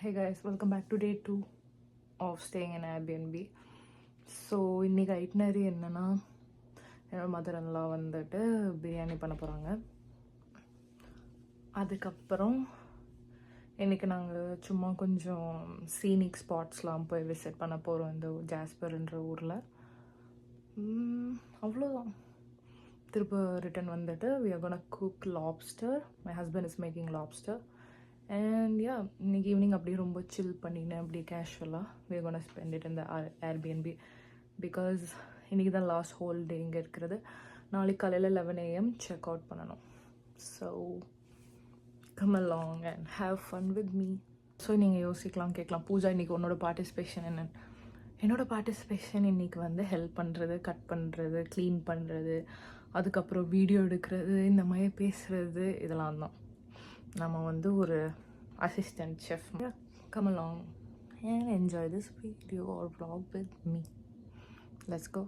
Hey guys, welcome back to day 2 of staying in Airbnb. So இன்றைக்கி itinerary என்னென்னா, என்னோடய mother in law வந்துட்டு பிரியாணி பண்ண போகிறாங்க. அதுக்கப்புறம் இன்றைக்கி நாங்கள் சும்மா கொஞ்சம் scenic ஸ்பாட்ஸ்லாம் போய் விசிட் பண்ண போகிறோம் இந்த ஜாஸ்பர்ன்ற ஊரில். அவ்வளோதான். திரும்ப ரிட்டன் வந்துட்டு we are gonna cook lobster. My husband is making lobster. And yeah, இன்னைக்கு ஈவினிங் அப்படியே ரொம்ப சில் பண்ணினேன், அப்படியே கேஷுவலாக we are gonna spend it in the Airbnb because இன்றைக்கி தான் லாஸ்ட் ஹோல் டே இங்கே இருக்கிறது. நாளைக்கு காலையில் 11 AM செக் அவுட் பண்ணணும். So come along and have fun with me. So நீங்கள் யோசிக்கலாம், கேட்கலாம், பூஜா இன்றைக்கி உன்னோட பார்ட்டிசிபேஷன் என்னென்னு. என்னோடய பார்ட்டிசிபேஷன் இன்றைக்கி வந்து ஹெல்ப் பண்ணுறது, கட் பண்ணுறது, க்ளீன் பண்ணுறது, அதுக்கப்புறம் வீடியோ எடுக்கிறது, இந்த மாதிரி பேசுகிறது, இதெல்லாம் தான். நம்ம வந்து ஒரு assistant chef. Come along and enjoy this video or vlog with me. Let's go.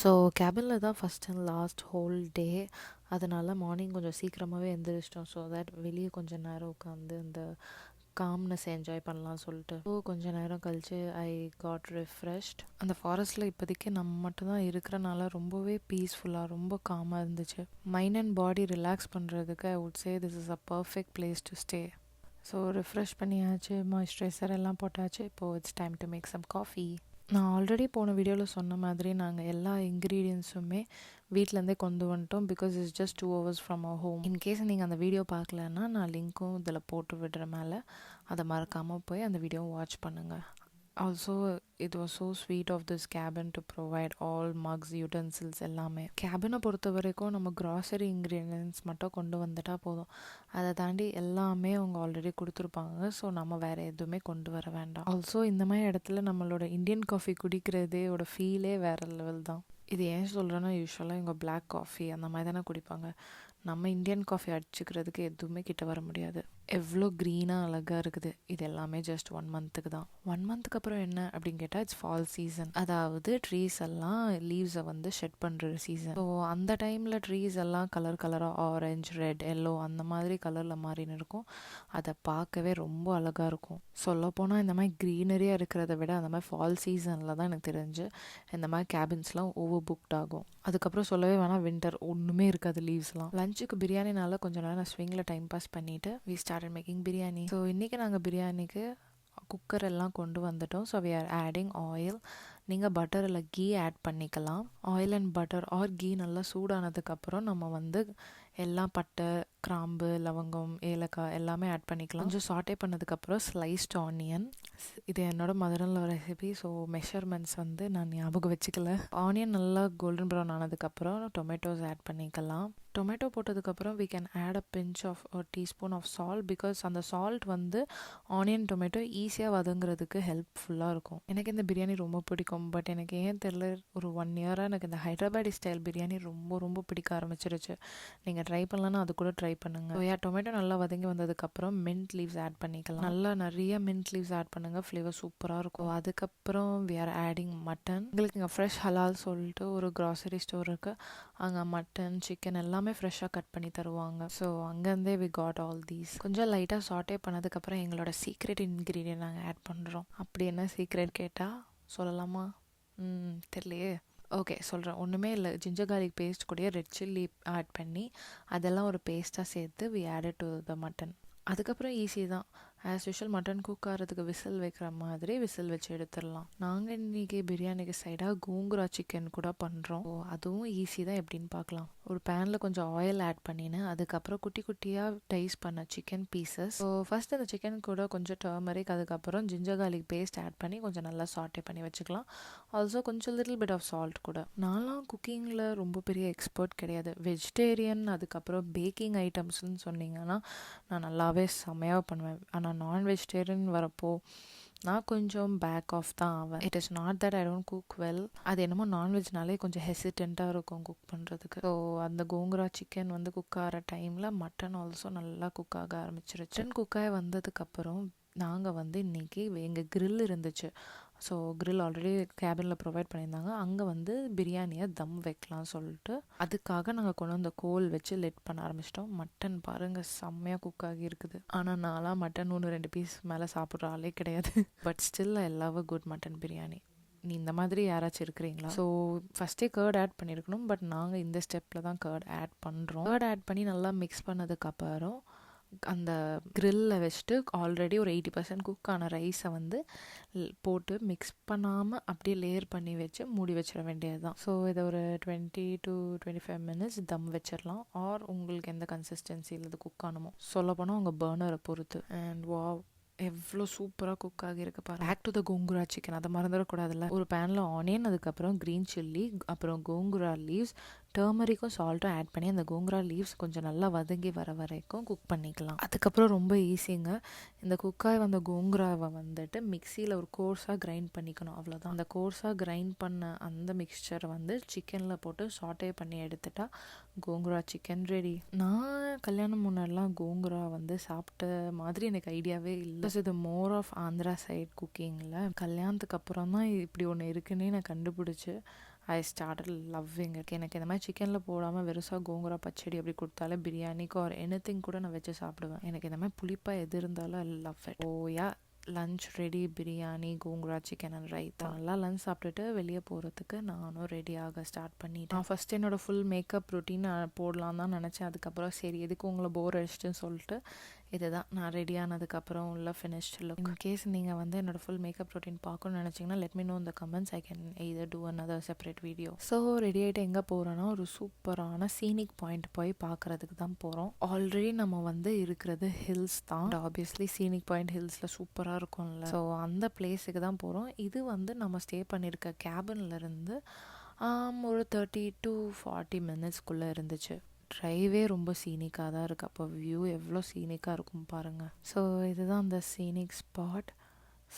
So கேபினில் தான் first and last whole day. அதனால் மார்னிங் கொஞ்சம் சீக்கிரமாகவே எழுந்திரிச்சிட்டோம். ஸோ தட் வெளியே கொஞ்சம் நேரம் உட்காந்து அந்த காம்னஸ் என்ஜாய் பண்ணலாம் சொல்லிட்டு. ஸோ கொஞ்சம் நேரம் கழித்து ஐ காட் ரிஃப்ரெஷ்ட். அந்த ஃபாரஸ்ட்டில் இப்போதைக்கு நம்ம மட்டும்தான் இருக்கிறனால ரொம்பவே பீஸ்ஃபுல்லாக, ரொம்ப காமாக இருந்துச்சு. மைண்ட் அண்ட் பாடி ரிலாக்ஸ் பண்ணுறதுக்கு I would say this is a perfect place to stay. So refresh பண்ணியாச்சு, மாய்ஸ்சரைசர் எல்லாம் போட்டாச்சு. இப்போது it's time to make some coffee. நான் ஆல்ரெடி போன வீடியோவில் சொன்ன மாதிரி நாங்கள் எல்லா இன்க்ரீடியன்ஸுமே வீட்டிலேருந்தே கொண்டு வந்துட்டோம். Because it's just 2 hours from our home. In case நீங்கள் அந்த வீடியோ பார்க்கலன்னா நான் லிங்க்கும் இதில் போட்டு விடுற மேலே அதை மறக்காமல் போய் அந்த வீடியோவை வாட்ச் பண்ணுங்கள். Also it was so sweet of this cabin to provide all mugs, utensils எல்லாமே. கேபினை பொறுத்த வரைக்கும் நம்ம க்ராசரி இன்க்ரீடியன்ஸ் மட்டும் கொண்டு வந்துட்டால் போதும். அதை தாண்டி எல்லாமே அவங்க ஆல்ரெடி கொடுத்துருப்பாங்க. ஸோ நம்ம வேறு எதுவுமே கொண்டு வர வேண்டாம். ஆல்சோ இந்த மாதிரி இடத்துல நம்மளோட இந்தியன் காஃபி குடிக்கிறதோட ஃபீலே வேறு லெவல் தான். இது ஏன் சொல்கிறேன்னா, யூஸ்வலாக இவங்க பிளாக் காஃபி அந்த மாதிரி தானே குடிப்பாங்க. நம்ம இந்தியன் காஃபி அடிச்சுக்கிறதுக்கு எதுவுமே கிட்ட வர முடியாது. எவ்வளோ க்ரீனாக அழகாக இருக்குது. இது எல்லாமே ஜஸ்ட் 1 monthக்கு தான். 1 monthக்கு அப்புறம் என்ன அப்படின்னு கேட்டால் இட்ஸ் ஃபால் சீசன். அதாவது ட்ரீஸ் எல்லாம் லீவ்ஸை வந்து ஷெட் பண்ணுற சீசன். ஸோ அந்த டைமில் ட்ரீஸ் எல்லாம் கலராக ஆரஞ்சு, ரெட், எல்லோ அந்த மாதிரி கலரில் மாறின்னு இருக்கும். அதை பார்க்கவே ரொம்ப அழகாக இருக்கும். சொல்லப்போனால் இந்த மாதிரி க்ரீனரியாக இருக்கிறத விட அந்த மாதிரி ஃபால் சீசனில் தான் எனக்கு தெரிஞ்சு இந்த மாதிரி கேபின்ஸ்லாம் ஓவர் புக்ட் ஆகும். அதுக்கப்புறம் சொல்லவே வேணாம், வின்டர் ஒன்றுமே இருக்காது லீவ்ஸ்லாம். லஞ்சுக்கு பிரியாணினால கொஞ்சம் நேரம் ஸ்விங்கில் டைம் பாஸ் பண்ணிவிட்டு we started making biryani. So இன்றைக்கி நாங்கள் பிரியாணிக்கு குக்கர் எல்லாம் கொண்டு வந்துட்டோம். So we are adding oil. நீங்கள் பட்டர் இல்லை கீ ஆட் பண்ணிக்கலாம். Oil and butter or ghee நல்லா சூடானதுக்கப்புறம் நம்ம வந்து எல்லாம் பட்டை, கிராம்பு, லவங்கம், ஏலக்காய் எல்லாமே ஆட் பண்ணிக்கலாம். கொஞ்சம் சாட்டே பண்ணதுக்கப்புறம் ஸ்லைஸ்ட் ஆனியன். இது என்னோட மதர்ல ரெசிபி. ஸோ மெஷர்மெண்ட்ஸ் வந்து நான் ஞாபகம் வச்சுக்கல. ஆனியன் நல்லா கோல்டன் ப்ரௌன் ஆனதுக்கப்புறம் டொமேட்டோஸ் ஆட் பண்ணிக்கலாம். டொமேட்டோ போட்டதுக்கப்புறம் we can add a pinch of a teaspoon of salt because அந்த சால்ட் வந்து ஆனியன் டொமேட்டோ ஈஸியாக வதங்குறதுக்கு ஹெல்ப்ஃபுல்லாக இருக்கும். எனக்கு இந்த பிரியாணி ரொம்ப பிடிக்கும். பட் எனக்கு ஏன் தெரியல, ஒரு 1 year எனக்கு இந்த ஹைதராபாடி ஸ்டைல் பிரியாணி ரொம்ப ரொம்ப பிடிக்க ஆரம்பிச்சிருச்சு. நீங்கள் ட்ரை பண்ணலன்னா அது கூட ட்ரை பண்ணுங்கள். டொமேட்டோ நல்லா வதங்கி வந்ததுக்கப்புறம் மின்ட் லீவ்ஸ் ஆட் பண்ணிக்கலாம். நல்லா நிறைய மின்ட் லீவ்ஸ் ஆட் பண்ணுங்கள், ஃப்ளேவர் சூப்பராக இருக்கும். அதுக்கப்புறம் we are adding மட்டன். எங்களுக்கு இங்கே ஃப்ரெஷ் ஹலால் சொல்லிட்டு ஒரு க்ராசரி ஸ்டோர் இருக்குது. அங்கே மட்டன், சிக்கன் எல்லாமே ஃப்ரெஷ்ஷாக கட் பண்ணி தருவாங்க. ஸோ அங்கேருந்தே வி காட் ஆல் தீஸ். கொஞ்சம் லைட்டாக சாட்டே பண்ணதுக்கப்புறம் எங்களோட சீக்ரெட் இன்க்ரீடியன்ட் நாங்கள் ஆட் பண்ணுறோம். அப்படி என்ன சீக்ரெட் கேட்டால் சொல்லலாமா? தெரியலையே. ஓகே சொல்கிறேன். ஒன்றுமே இல்லை, ஜிஞ்சர் கார்லிக் பேஸ்ட் கூட ரெட் சில்லி ஆட் பண்ணி அதெல்லாம் ஒரு பேஸ்ட்டாக சேர்த்து we added to the mutton. அதுக்கப்புறம் ஈஸி தான். ஆஸ் யூஷுவல் மட்டன் குக் ஆகிறதுக்கு விசில் வைக்கிற மாதிரி விசில் வச்சு எடுத்துடலாம். நாங்கள் இன்றைக்கி பிரியாணிக்கு சைடாக கோங்குரா சிக்கன் கூட பண்ணுறோம். அதுவும் ஈஸி தான். எப்படின்னு பார்க்கலாம். ஒரு பேனில் கொஞ்சம் ஆயில் ஆட் பண்ணினேன். அதுக்கப்புறம் குட்டி குட்டியாக டைஸ் பண்ண சிக்கன் பீசஸ். ஸோ ஃபஸ்ட் அந்த சிக்கன் கூட கொஞ்சம் டர்மரிக், அதுக்கப்புறம் ஜிஞ்சர் கார்லிக் பேஸ்ட் ஆட் பண்ணி கொஞ்சம் நல்லா சாட்டே பண்ணி வச்சுக்கலாம். ஆல்சோ கொஞ்சம் லிட்டில் பிட் ஆஃப் சால்ட் கூட. நான்லாம் குக்கிங்கில் ரொம்ப பெரிய எக்ஸ்பர்ட் கிடையாது. வெஜிடேரியன் அதுக்கப்புறம் பேக்கிங் ஐட்டம்ஸ்ன்னு சொன்னீங்கன்னா நான் நல்லாவே செமையாக பண்ணுவேன். ஆனால் நான் வெஜிடேரியன் வரப்போ நான் கொஞ்சம் பேக் ஆஃப் தான் ஆவேன். It is not that I don't cook well. அது என்னமோ நான்வெஜ்னாலே கொஞ்சம் ஹெசிடெண்ட்டாக இருக்கும் குக் பண்ணுறதுக்கு. ஸோ அந்த கோங்குரா சிக்கன் வந்து குக் ஆகிற டைமில் மட்டன் ஆல்சோ நல்லா குக் ஆக ஆரம்பிச்சிருச்சு. மட்டன் குக்காக வந்ததுக்கப்புறம் நாங்கள் வந்து இன்றைக்கி எங்கள் grill இருந்துச்சு. ஸோ grill ஆல்ரெடி கேபினில் ப்ரொவைட் பண்ணியிருந்தாங்க. அங்கே வந்து பிரியாணியை தம் வைக்கலாம் சொல்லிட்டு அதுக்காக நாங்கள் கொண்டு வந்த கோல் வச்சு லெட் பண்ண ஆரம்பிச்சிட்டோம். மட்டன் பாருங்கள் செம்மையாக குக் ஆகி இருக்குது. ஆனால் நான்லாம் மட்டன் 1-2 பீஸ் மேலே சாப்பிட்ற ஆளே கிடையாது. But still I love a good mutton biryani. நீ இந்த மாதிரி யாராச்சும் இருக்கிறீங்களா? ஸோ ஃபஸ்ட்டே கர்ட் ஆட் பண்ணியிருக்கணும். பட் நாங்கள் இந்த ஸ்டெப்பில் தான் கர்ட் ஆட் பண்ணுறோம். கர்ட் ஆட் பண்ணி நல்லா மிக்ஸ் பண்ணதுக்கப்புறம் அந்த கிரில்லில் வச்சுட்டு ஆல்ரெடி ஒரு 80% குக் ஆன ரைஸை வந்து போட்டு மிக்ஸ் பண்ணாமல் அப்படியே லேயர் பண்ணி வச்சு மூடி வச்சிட வேண்டியது தான். ஸோ இதை ஒரு 20 to 25 மினிட்ஸ் தம் வச்சிடலாம். ஆர் உங்களுக்கு எந்த கன்சிஸ்டன்சியில் இது குக் ஆகணுமோ. சொல்லப்போனால் உங்கள் பர்னரை பொறுத்து. அண்ட் வாவ், எவ்வளோ சூப்பராக குக் ஆகியிருக்கு பாரு. Back to the gongura chicken, அதை மறந்துடக்கூடாதுல்ல. ஒரு பேனில் ஆனியன், அதுக்கப்புறம் க்ரீன் சில்லி, அப்புறம் கோங்குரா லீவ்ஸ், டர்மரிக்கும் சால்ட்டும் ஆட் பண்ணி அந்த கோங்குரா லீவ்ஸ் கொஞ்சம் நல்லா வதங்கி வர வரைக்கும் குக் பண்ணிக்கலாம். அதுக்கப்புறம் ரொம்ப ஈஸிங்க. இந்த குக்காய் வந்த கோங்குராவை வந்துட்டு மிக்சியில் ஒரு கோர்ஸாக கிரைண்ட் பண்ணிக்கணும், அவ்வளோதான். அந்த கோர்ஸாக கிரைண்ட் பண்ண அந்த மிக்சரை வந்து சிக்கனில் போட்டு சாட்டே பண்ணி எடுத்துட்டா கோங்குரா சிக்கன் ரெடி. நான் கல்யாணம் முன்னாடிலாம் கோங்குரா வந்து சாப்பிட்ட மாதிரி எனக்கு ஐடியாவே இல்லை. இது மோர் ஆஃப் ஆந்திரா சைட் குக்கிங்கில். கல்யாணத்துக்கு அப்புறம் தான் இப்படி ஒன்று இருக்குன்னே நான் கண்டுபிடிச்சி ஐ ஸ்டார்டட் லவ்விங் இட். எனக்கு இந்த மாதிரி சிக்கனில் போடாமல் வெறுசாக கோங்குரா பச்சடி அப்படி கொடுத்தாலே பிரியாணிக்கு ஒரு எனிதிங் கூட நான் வச்சு சாப்பிடுவேன். எனக்கு இந்த மாதிரி புளிப்பாக எது இருந்தாலும் I love it. Oya, lunch ready. Biryani, gongura chicken and raita. நல்லா லன்ச் சாப்பிட்டுட்டு வெளியே போகிறதுக்கு நானும் ரெடி ஆக ஸ்டார்ட் பண்ணிட்டேன். நான் ஃபஸ்ட் என்னோடய ஃபுல் மேக்கப் ரொட்டீன் போடலாம் தான் நினச்சேன். அதுக்கப்புறம் சரி எதுக்கு உங்களை போர் அடிச்சிட்டுன்னு சொல்லிட்டு இதுதான் நான் ரெடி ஆனதுக்கப்புறம் உள்ள ஃபினிஷ்ட் லுக். இன்கேஸ் நீங்கள் வந்து என்னோடய ஃபுல் மேக்கப் ரொட்டீன் பார்க்கணும்னு நினச்சிங்கன்னா லெட் மீ நோ இந்த comments. I can either do another separate video. So ready ஆகிட்டு எங்கே போகிறோன்னா ஒரு சூப்பரான சீனிக் பாயிண்ட் போய் பார்க்குறதுக்கு தான் போகிறோம். ஆல்ரெடி நம்ம வந்து இருக்கிறது ஹில்ஸ் தான். ஆப்வியஸ்லி சீனிக் பாயிண்ட் ஹில்ஸில் சூப்பராக இருக்கும்ல. ஸோ அந்த பிளேஸுக்கு தான் போகிறோம். இது வந்து நம்ம ஸ்டே பண்ணியிருக்க கேபின்லேருந்து ஒரு 30 to 40 மினிட்ஸ்க்குள்ளே இருந்துச்சு. ட்ரைவே ரொம்ப சீனிக்காக தான் இருக்குது. அப்போ வியூ எவ்வளோ சீனிக்காக இருக்கும் பாருங்கள். ஸோ இதுதான் அந்த சீனிக் ஸ்பாட்.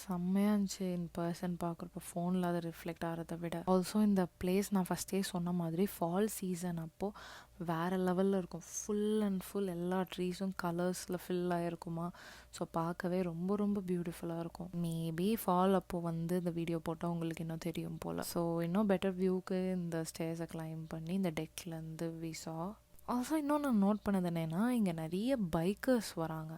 செம்மையாக இருந்துச்சு இன் பர்சன் பார்க்குறப்ப. ஃபோனில் அதை ரிஃப்ளெக்ட் ஆகிறத விட. ஆல்சோ இந்த பிளேஸ் நான் ஃபஸ்ட்டே சொன்ன மாதிரி ஃபால் சீசன் அப்போது வேறு லெவலில் இருக்கும். ஃபுல் அண்ட் ஃபுல் எல்லா ட்ரீஸும் கலர்ஸில் ஃபில் ஆகிருக்குமா. ஸோ பார்க்கவே ரொம்ப ரொம்ப பியூட்டிஃபுல்லாக இருக்கும். மேபி ஃபால் அப்போது வந்து இந்த வீடியோ போட்டால் உங்களுக்கு இன்னும் தெரியும் போல். ஸோ இன்னும் பெட்டர் வியூக்கு இந்த ஸ்டேர்ஸை கிளைம் பண்ணி இந்த டெக்லேருந்து வி சா. ஆல்சோ இன்னும் நான் நோட் பண்ணது என்னென்னா இங்கே நிறைய பைக்கர்ஸ் வராங்க.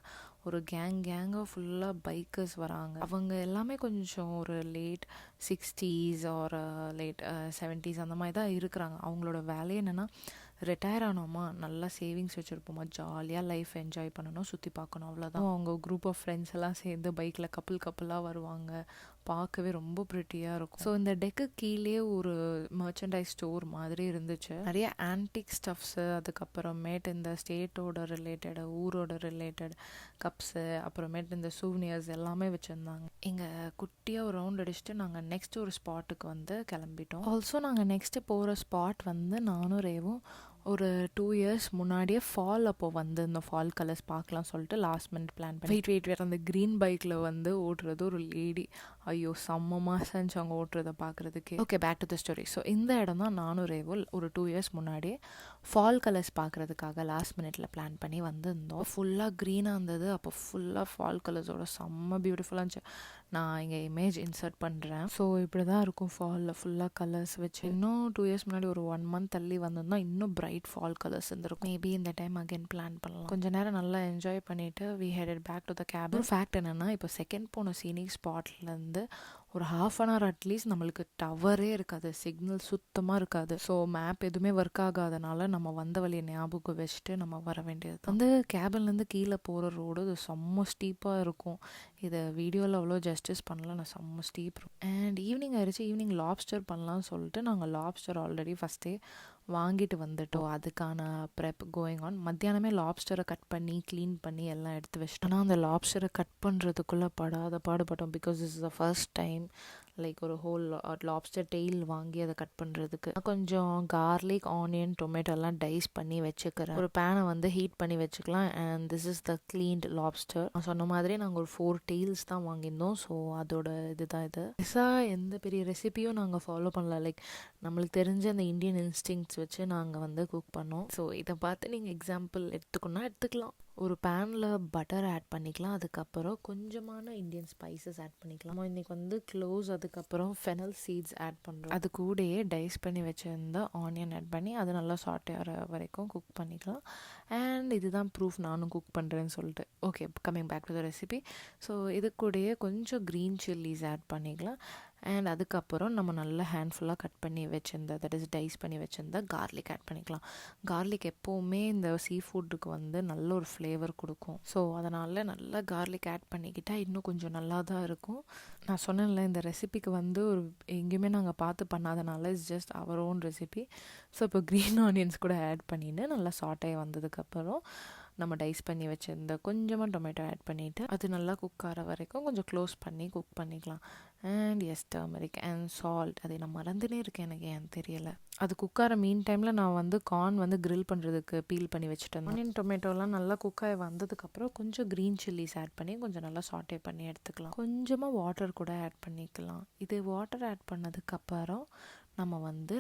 ஒரு கேங்காக ஃபுல்லாக பைக்கர்ஸ் வராங்க. அவங்க எல்லாமே கொஞ்சம் ஒரு late 60s R late 70s அந்த மாதிரி தான் இருக்கிறாங்க. அவங்களோட வேலையை என்னென்னா ரிட்டையர் ஆனோமா, நல்லா சேவிங்ஸ் வச்சுருப்போமா, ஜாலியாக லைஃப் என்ஜாய் பண்ணணும், சுற்றி பார்க்கணும், அவ்வளோதான். அவங்க குரூப் ஆஃப் ஃப்ரெண்ட்ஸ் எல்லாம் சேர்ந்து பைக்கில் கப்பலாக வருவாங்க. பார்க்கவே ரொம்ப ப்ரிட்டியாக இருக்கும். ஸோ இந்த டெக்கு கீழே ஒரு மர்ச்சன்டைஸ் ஸ்டோர் மாதிரி இருந்துச்சு. நிறைய ஆன்டிக் ஸ்டஃப்ஸு, அதுக்கப்புறமேட்டு இந்த ஸ்டேட்டோட ரிலேட்டட், ஊரோட ரிலேட்டட் கப்ஸு, அப்புறமேட்டு இந்த சூவ்னியர்ஸ் எல்லாமே வச்சுருந்தாங்க. இங்கே குட்டியாக ஒரு ரவுண்ட் அடிச்சுட்டு நாங்கள் நெக்ஸ்ட் ஒரு ஸ்பாட்டுக்கு வந்து கிளம்பிட்டோம். ஆல்சோ நாங்கள் நெக்ஸ்ட்டு போகிற ஸ்பாட் வந்து நானும் ரேவும் ஒரு 2 years முன்னாடியே ஃபால் அப்போது வந்து இந்த ஃபால் கலர்ஸ் பார்க்கலாம் சொல்லிட்டு லாஸ்ட் மினிட் பிளான் பண்ணி வெயிட் அந்த க்ரீன் பைக்கில் வந்து ஓட்டுறது ஒரு லேடி. ஐயோ செம்ம மாசம் இருந்துச்சு அவங்க ஓட்டுறதை பார்க்குறதுக்கு. Okay, back to the story. So இந்த இடம் தான் நானும் ரேவும் ஒரு 2 years முன்னாடியே ஃபால் கலர்ஸ் பார்க்குறதுக்காக லாஸ்ட் மினிட்ல பிளான் பண்ணி வந்திருந்தோம். ஃபுல்லாக க்ரீனாக இருந்தது. அப்போ ஃபுல்லாக ஃபால் கலர்ஸோட செம்ம பியூட்டிஃபுல்லாக இருந்துச்சு. நான் இங்கே இமேஜ் இன்சர்ட் பண்ணுறேன். ஸோ இப்படி தான் இருக்கும் ஃபாலில் ஃபுல்லாக கலர்ஸ் வச்சு. இன்னும் 2 years முன்னாடி ஒரு 1 month தள்ளி வந்திருந்தா இன்னும் பிரைட் ஃபால் கலர்ஸ் இருந்திருக்கும். மேபி இந்த டைம் அகைன் பிளான் பண்ணலாம். கொஞ்ச நேரம் நல்லா என்ஜாய் பண்ணிவிட்டு we headed back to the cabin. Fact என்னென்னா இப்போ செகண்ட் போன சீனிக் ஸ்பாட்லேருந்து ஒரு ஹாஃப் அன் ஹவர் அட்லீஸ்ட் நம்மளுக்கு டவரே இருக்காது, சிக்னல் சுத்தமாக இருக்காது. ஸோ மேப் எதுவுமே ஒர்க் ஆகாதனால நம்ம வந்த வழியை ஞாபகம் வச்சுட்டு நம்ம வர வேண்டியது. வந்து கேபின்லேருந்து கீழே போகிற ரோடு அது செம்ம ஸ்டீப்பாக இருக்கும். இதை வீடியோவில் அவ்வளோ ஜஸ்டிஸ் பண்ணல, நான் செம்ம ஸ்டீப் இருக்கும். அண்ட் ஈவினிங் ஆயிடுச்சு, ஈவினிங் லாப்ஸ்டர் பண்ணலாம்னு சொல்லிட்டு நாங்கள் லாப்ஸ்டர் ஆல்ரெடி ஃபஸ்ட்டே வாங்கிட்டு வந்துட்டோம். அதுக்கான ப்ரெப் கோயிங் ஆன். மத்தியானமே லாப்ஸ்டரை கட் பண்ணி க்ளீன் பண்ணி எல்லாம் எடுத்து வச்சிட்டோம். ஆனால் அந்த லாப்ஸ்டரை கட் பண்ணுறதுக்குள்ளே பாடுபட்டோம். Because is the first time like ஒரு ஹோல் லாப்ஸ்டர் டெய்ல் வாங்கி அதை கட் பண்ணுறதுக்கு. கொஞ்சம் கார்லிக், ஆனியன், டொமேட்டோ எல்லாம் டைஸ் பண்ணி வச்சுக்கிறேன். ஒரு பேனை வந்து ஹீட் பண்ணி வச்சுக்கலாம். And this is the cleaned lobster. நான் சொன்ன மாதிரி நாங்கள் ஒரு 4 டெய்ல்ஸ் தான் வாங்கியிருந்தோம். ஸோ அதோட இதுதான் இது. எந்த பெரிய ரெசிபியும் நாங்கள் ஃபாலோ பண்ணல. லைக் நம்மளுக்கு தெரிஞ்ச அந்த இந்தியன் இன்ஸ்டிங்ஸ் வச்சு நாங்கள் வந்து குக் பண்ணோம். ஸோ இதை பார்த்து நீங்கள் எக்ஸாம்பிள் எடுத்துக்கலாம். ஒரு பேனில் பட்டர் ஆட் பண்ணிக்கலாம். அதுக்கப்புறம் கொஞ்சமான இந்தியன் ஸ்பைசஸ் ஆட் பண்ணிக்கலாம். இன்றைக்கி வந்து க்ளோஸ், அதுக்கப்புறம் ஃபெனல் சீட்ஸ் ஆட் பண்ணுறோம். அது கூடயே டைஸ் பண்ணி வச்சுருந்த ஆனியன் ஆட் பண்ணி அது நல்லா சாட்டே ஆகிற வரைக்கும் குக் பண்ணிக்கலாம். அண்ட் இதுதான் ப்ரூஃப் நானும் குக் பண்ணுறேன்னு சொல்லிட்டு. Okay, coming back to the recipe. So இது கூடயே கொஞ்சம் க்ரீன் சில்லிஸ் ஆட் பண்ணிக்கலாம். அண்ட் அதுக்கப்புறம் நம்ம நல்லா ஹேண்ட்ஃபுல்லாக கட் பண்ணி வச்சுருந்த, தட் இஸ் டைஸ் பண்ணி வச்சுருந்த கார்லிக் ஆட் பண்ணிக்கலாம். கார்லிக் எப்போவுமே இந்த சீ ஃபுட்டுக்கு வந்து நல்ல ஒரு ஃப்ளேவர் கொடுக்கும். ஸோ அதனால் நல்லா கார்லிக் ஆட் பண்ணிக்கிட்டால் இன்னும் கொஞ்சம் நல்லா தான் இருக்கும். நான் சொன்னேன்ல, இந்த ரெசிபிக்கு வந்து ஒரு எங்கேயுமே நாங்கள் பார்த்து பண்ணாதனால it's just our own recipe. So இப்போ க்ரீன் ஆனியன்ஸ் கூட ஆட் பண்ணிவிட்டு நல்லா சாட்டே வந்ததுக்கப்புறம் நம்ம டைஸ் பண்ணி வச்சுருந்த கொஞ்சமாக டொமேட்டோ ஆட் பண்ணிவிட்டு அது நல்லா குக் ஆகிற வரைக்கும் கொஞ்சம் க்ளோஸ் பண்ணி குக் பண்ணிக்கலாம். And yes, turmeric and salt. அதை நான் மறந்துனே இருக்கேன், எனக்கு ஏன் தெரியலை. அது குக் ஆகிற மீன் டைமில் நான் வந்து கார்ன் வந்து க்ரில் பண்ணுறதுக்கு பீல் பண்ணி வச்சுட்டேன். ஆனியன் டொமேட்டோலாம் நல்லா குக் ஆகி வந்ததுக்கப்புறம் கொஞ்சம் க்ரீன் சில்லிஸ் ஆட் பண்ணி கொஞ்சம் நல்லா சாட்டே பண்ணி எடுத்துக்கலாம். கொஞ்சமாக வாட்டர் கூட ஆட் பண்ணிக்கலாம். இது வாட்டர் ஆட் பண்ணதுக்கப்புறம்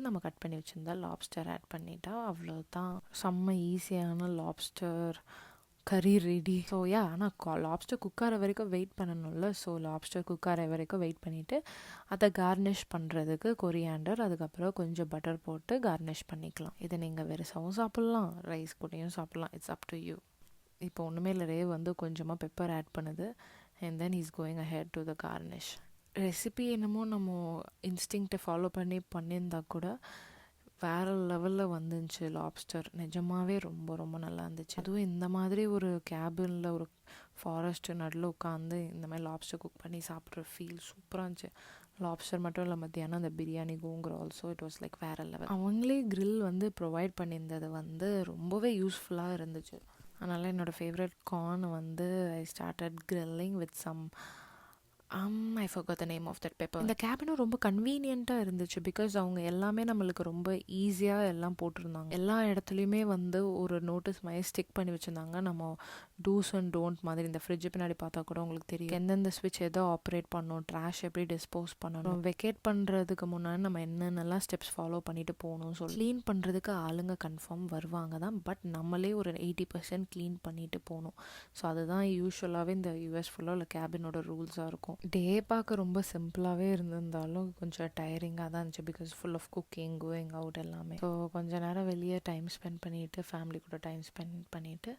நம்ம கட் பண்ணி வச்சுருந்தா லாப்ஸ்டர் ஆட் பண்ணிட்டா அவ்வளோதான். செம்ம ஈஸியான லாப்ஸ்டர் கறி ரெடி. ஸோ ஆனால் லாப்ஸ்டர் குக் ஆகிற வரைக்கும் வெயிட் பண்ணணும்ல. ஸோ லாப்ஸ்டர் குக் ஆகிற வரைக்கும் வெயிட் பண்ணிவிட்டு அதை கார்னிஷ் பண்ணுறதுக்கு கொரியாண்டர், அதுக்கப்புறம் கொஞ்சம் பட்டர் போட்டு கார்னிஷ் பண்ணிக்கலாம். இதை நீங்கள் வெறுசாவும் சாப்பிட்லாம், ரைஸ் கூடயும் சாப்பிட்லாம். It's up to you. இப்போ ஒன்றுமே இல்லை, ரேவ் வந்து கொஞ்சமாக பெப்பர் ஆட் பண்ணுது. And then is going ahead to the Cornish. Recipe என்னமோ நம்ம இன்ஸ்டிங்க்டை ஃபாலோ பண்ணியிருந்தா கூட வேறு லெவலில் வந்துச்சு லாப்ஸ்டர். நிஜமாகவே ரொம்ப ரொம்ப நல்லா இருந்துச்சு. அதுவும் இந்த மாதிரி ஒரு கேபினில் ஒரு ஃபாரஸ்ட்டு நடுவில் உட்காந்து இந்த மாதிரி லாப்ஸ்டர் குக் பண்ணி சாப்பிட்ற ஃபீல் சூப்பராக இருந்துச்சு. லாப்ஸ்டர் மட்டும் இல்லை, மத்தியானம் அந்த பிரியாணி கோங்குற ஆல்சோ இட் வாஸ் லைக் வேறு லெவல். அவங்களே க்ரில் வந்து ப்ரொவைட் பண்ணியிருந்தது வந்து ரொம்பவே யூஸ்ஃபுல்லாக இருந்துச்சு. அதனால் என்னோடய ஃபேவரட் கார்ன் வந்து I started grilling with some I forgot the name of that pepper. இந்த கேபினும் ரொம்ப கன்வீனியண்ட்டாக இருந்துச்சு. பிகாஸ் அவங்க எல்லாமே நம்மளுக்கு ரொம்ப ஈஸியாக எல்லாம் போட்டிருந்தாங்க. எல்லா இடத்துலையுமே வந்து ஒரு நோட்டீஸ் மாதிரி ஸ்டிக் பண்ணி வச்சுருந்தாங்க. நம்ம டூஸ் அண்ட் டோன்ட் மாதிரி இந்த ஃப்ரிட்ஜ் பின்னாடி பார்த்தா கூட உங்களுக்கு தெரியும் எந்தெந்த ஸ்விட்ச் எதோ ஆப்ரேட் பண்ணணும், ட்ராஷ் எப்படி டிஸ்போஸ் பண்ணணும், வெக்கேட் பண்ணுறதுக்கு முன்னாடி நம்ம என்னென்னலாம் ஸ்டெப்ஸ் ஃபாலோ பண்ணிட்டு போகணும். ஸோ க்ளீன் பண்ணுறதுக்கு ஆளுங்க கன்ஃபார்ம் வருவாங்க தான், பட் நம்மளே ஒரு 80% க்ளீன் பண்ணிட்டு போகணும். ஸோ அதுதான் யூஸ்வலாகவே இந்த யூஎஸ் ஃபுல்லாக உள்ள கேபினோட ரூல்ஸாக இருக்கும். டே பார்க்க ரொம்ப சிம்பிளாகவே இருந்திருந்தாலும் கொஞ்சம் டயரிங்காக தான் இருந்துச்சு. Because full of cooking, going out எல்லாமே. ஸோ கொஞ்சம் நேரம் வெளியே டைம் ஸ்பெண்ட் பண்ணிவிட்டு, ஃபேமிலி கூட டைம் ஸ்பெண்ட் பண்ணிவிட்டு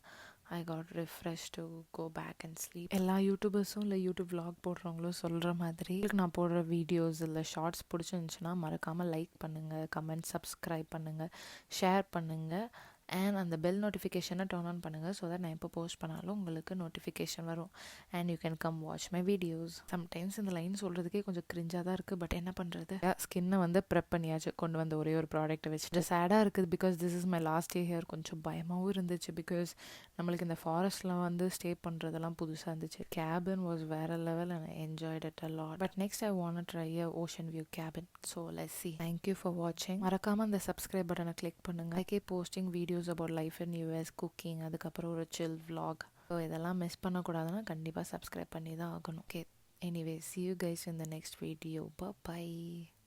I got refresh to go back and sleep. எல்லா யூடியூபர்ஸும் இல்லை யூடியூப் vlog போடுறவங்களும் சொல்கிற மாதிரி நான் போடுற வீடியோஸ் இல்லை ஷார்ட்ஸ் பிடிச்சிருந்துச்சுன்னா மறக்காமல் லைக் பண்ணுங்கள், கமெண்ட், சப்ஸ்கிரைப் பண்ணுங்கள், ஷேர் பண்ணுங்கள். அண்ட் அந்த பெல் நோட்டிஃபிகேஷனை டர்ன் ஆன் பண்ணுங்கள். ஸோ தட் நான் எப்போ போஸ்ட் பண்ணாலும் உங்களுக்கு நோட்டிஃபிகேஷன் வரும். And you can come watch my videos. Sometimes இந்த லைன் சொல்கிறதுக்கே கொஞ்சம் கிரிஞ்சாக தான் இருக்குது, பட் என்ன பண்ணுறது. ஸ்கின்னை வந்து ப்ரெப் பண்ணியாச்சு, கொண்டு வந்த ஒரே ஒரு ப்ராடக்ட்டை வச்சுட்டு. சேடாக இருக்குது because this is my last day here. கொஞ்சம் பயமாகவும் இருந்துச்சு பிகாஸ் நம்மளுக்கு இந்த ஃபாரஸ்ட்டில் வந்து ஸ்டே பண்ணுறதெல்லாம் புதுசாக இருந்துச்சு. கேபின் வாஸ் வேறு level and I enjoyed it a lot. But next I want try a ocean view cabin. So let's see. Thank you for watching. மறக்காமல் அந்த சப்ஸ்கிரைப் பட்டனை கிளிக் பண்ணுங்கள். I keep posting videos about life in US, cooking, அதுக்கப்புறம் ஒரு chill vlog. So இதெல்லாம் miss பண்ணக்கூடாதுன்னா கண்டிப்பாக subscribe பண்ணி தான் ஆகணும். Okay, anyway see you guys in the next video. Bye bye.